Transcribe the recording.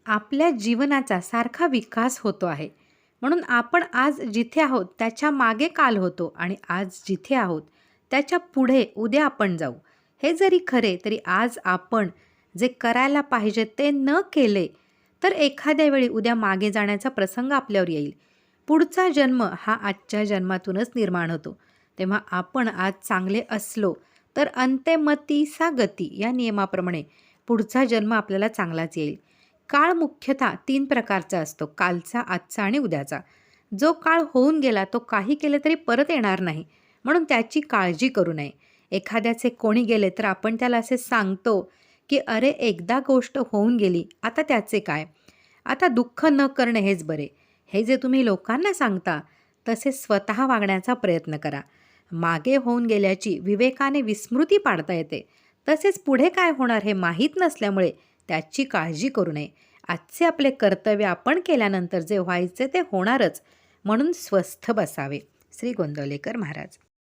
आपल्या जीवनाचा सारखा विकास होतो आहे. म्हणून आपण आज जिथे आहोत त्याच्या मागे काल होतो आणि आज जिथे आहोत त्याच्या पुढे उद्या आपण जाऊ. हे जरी खरे तरी आज आपण जे करायला पाहिजे ते न केले तर एखाद्या वेळी उद्या मागे जाण्याचा प्रसंग आपल्यावर येईल. पुढचा जन्म हा आजच्या जन्मातूनच निर्माण होतो. तेव्हा आपण आज चांगले असलो तर अंते मती सा गती या नियमाप्रमाणे पुढचा जन्म आपल्याला चांगलाच येईल. काळ मुख्यतः 3 प्रकारचा असतो. कालचा, आजचा आणि उद्याचा. जो काळ होऊन गेला तो काही केले तरी परत येणार नाही. म्हणून त्याची काळजी करू नये. एखाद्याचे कोणी गेले तर आपण त्याला असे सांगतो, की "अरे एकदा गोष्ट होऊन गेली, आता त्याचे काय? आता दुःख न करणे हेच बरे." हे जे तुम्ही लोकांना सांगता, तसे स्वतः वागण्याचा प्रयत्न करा. मागे होऊन गेल्याची विवेकाने विस्मृती पाडता येते. तसेच पुढे काय होणार हे माहीत नसल्यामुळे त्याची काळजी करू नये. आजचे आपले कर्तव्य आपण केल्यानंतर जे व्हायचे ते होणारच, म्हणून स्वस्थ बसावे. श्री गोंदवलेकर महाराज.